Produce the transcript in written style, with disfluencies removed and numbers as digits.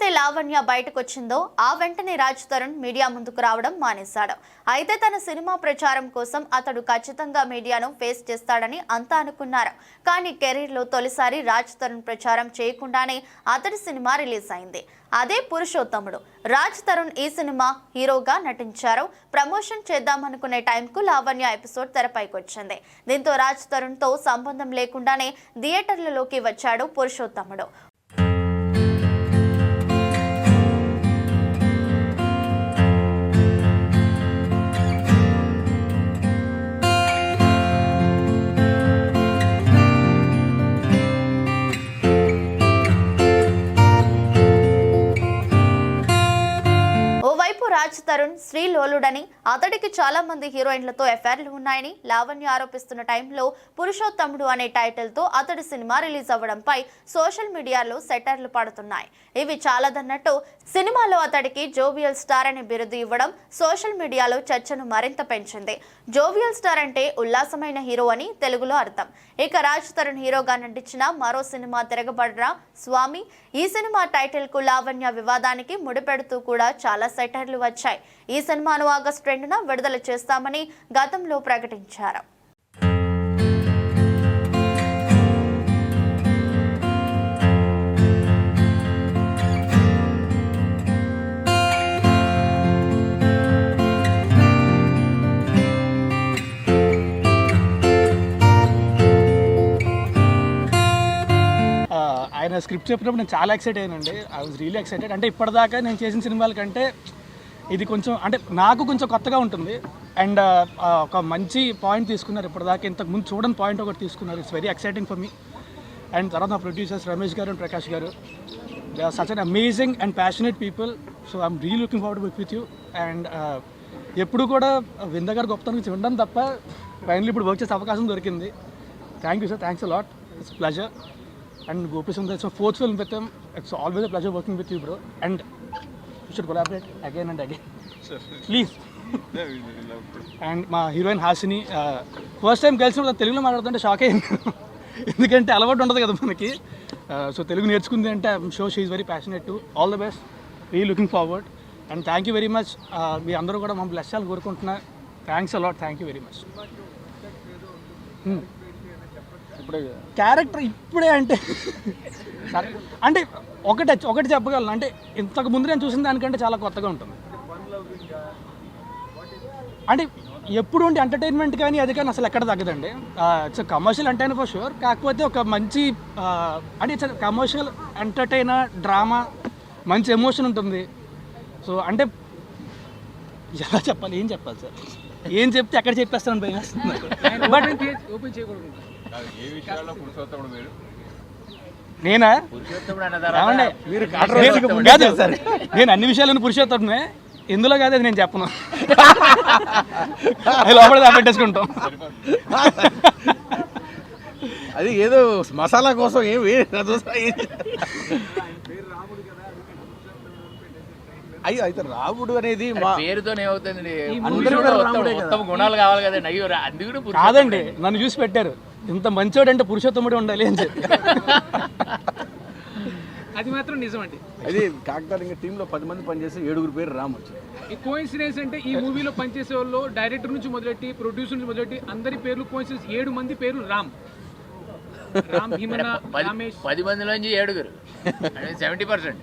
ఎప్పుడైతే లావణ్య బయటకు వచ్చిందో ఆ వెంటనే రాజ్ తరుణ్ మీడియా ముందుకు రావడం మానేశాడు. అయితే తన సినిమా ప్రచారం కోసం అతడు ఖచ్చితంగా మీడియాను ఫేస్ చేస్తాడని అంతా అనుకున్నారు. కానీ కెరీర్లో తొలిసారి రాజ్ తరుణ్ ప్రచారం చేయకుండానే అతడి సినిమా రిలీజ్ అయింది. అదే పురుషోత్తముడు. రాజ్ తరుణ్ ఈ సినిమా హీరోగా నటించారు. ప్రమోషన్ చేద్దామనుకునే టైంకు లావణ్య ఎపిసోడ్ తెరపైకి వచ్చింది. దీంతో రాజ్ తరుణ్ తో సంబంధం లేకుండానే థియేటర్లలోకి వచ్చాడు పురుషోత్తముడు. రాజ్ తరుణ్ శ్రీలోలుడని, అతడికి చాలా మంది హీరోయిన్లతో ఎఫైర్లు ఉన్నాయని లావణ్య ఆరోపిస్తున్న టైంలో పురుషోత్తముడు అనే టైటిల్ తో అతడి సినిమా రిలీజ్ అవ్వడంపై సోషల్ మీడియాలో సెటర్లు పడుతున్నాయి. ఇవి చాలదన్నట్టు సినిమాలో అతడికి జోవియల్ స్టార్ అనే బిరుదు ఇవ్వడం సోషల్ మీడియాలో చర్చను మరింత పెంచింది. జోవియల్ స్టార్ అంటే ఉల్లాసమైన హీరో అని తెలుగులో అర్థం. ఇక రాజ్ తరుణ్ హీరోగా నటించిన మరో సినిమా తిరగబడ్రా స్వామి. ఈ సినిమా టైటిల్ కు లావణ్య వివాదానికి ముడిపెడుతూ కూడా చాలా సెటర్లు వచ్చాయి. ఈ సినిమాను ఆగస్టు 2న విడుదల చేస్తామని గతంలో ప్రకటించారు. ఆయన స్క్రిప్ట్ చెప్పినప్పుడు నేను చాలా ఎక్సైట్ అయ్యానండి. I was really excited. అంటే ఇప్పటిదాకా నేను చేసిన సినిమాల కంటే ఇది కొంచెం అంటే నాకు కొంచెం కొత్తగా ఉంటుంది. అండ్ ఒక మంచి పాయింట్ తీసుకున్నారు. ఇప్పటిదాకా ఇంతకుముందు చూడని పాయింట్ ఒకటి తీసుకున్నారు. It's very exciting for me. And తర్వాత నా ప్రొడ్యూసర్స్ రమేష్ గారు అండ్ ప్రకాష్ గారు, they are such an amazing and passionate people. So I'm real looking forward work with you. And ఎప్పుడు కూడా వింద గారు గొప్పతనం గురించి వినడం తప్ప ఫైనల్లీ ఇప్పుడు వర్క్ చేసే అవకాశం దొరికింది. Thank you sir, thanks a lot. It's pleasure. And Gopi Sundar, it's my 4th film with him. It's always a pleasure working with you, bro. And we should collaborate again and again. Sure. Please. Yeah, we really love it. And my heroine Hasini, first time కలిసినప్పుడు తెలుగులో మాట్లాడుతుంటే shock అయ్యింది. ఎందుకంటే అలవాటు ఉండదు కదా మనకి. So Telugu నేర్చుకుంది అంటే I'm sure she is very passionate too. All the best. Real looking forward. And thank you very much. మీ అందరూ కూడా మా బ్లెస్ చేయాలని కోరుకుంటున్నా. Thanks a lot. Thank you very much. Character ఇప్పుడే అంటే అంటే ఒకటి చెప్పగలను. అంటే ఇంతకు ముందు నేను చూసిన దానికంటే చాలా కొత్తగా ఉంటుంది. అంటే ఎప్పుడు ఉంటే ఎంటర్టైన్మెంట్ కానీ అది కానీ అసలు ఎక్కడ తగ్గదండి. It's commercial entertainer for sure. కాకపోతే ఒక మంచి అంటే ఇట్స్ కమర్షియల్ ఎంటర్టైనర్, డ్రామా, మంచి ఎమోషన్ ఉంటుంది. సో అంటే ఎలా చెప్పాలి, ఏం చెప్పాలి సార్, ఏం చెప్తే ఎక్కడ చెప్పేస్తానని భయం వేస్తుంది. బట్ నేనా కాదు సార్, నేను అన్ని విషయాలను పురుషోత్తముడే. ఎందులో కాదు అది నేను చెప్పను. అది లోపల పెట్టేసుకుంటాం. అది ఏదో మసాలా కోసం ఏమి అయ్యో అయితే రాముడు అనేది పేరుతోనే అవుతుంది. మొత్తం గుణాలు కావాలి కదండి. అయ్యో అందుకు కాదండి, నన్ను చూసి పెట్టారు. ఇంత మంచోడు అంటే పురుషోత్తముడు ఉండాలి అని చెప్పి. అది మాత్రం నిజం అండి. అది కాకపోతే ఇంకా టీంలో 10 మంది పనిచేస్తే 7 పేరు రామ్ వచ్చారు. ఈ కోఇన్సిడెన్స్ అంటే ఈ మూవీలో పనిచేసే వాళ్ళు డైరెక్టర్ నుంచి మొదలెట్టి ప్రొడ్యూసర్ నుంచి మొదలెట్టి అందరి పేర్లు కోఇన్సిడెన్స్. 7 మంది పేర్లు రామ్, భీమన్న, రమేష్. 10 మందిలోంచి 7 70%.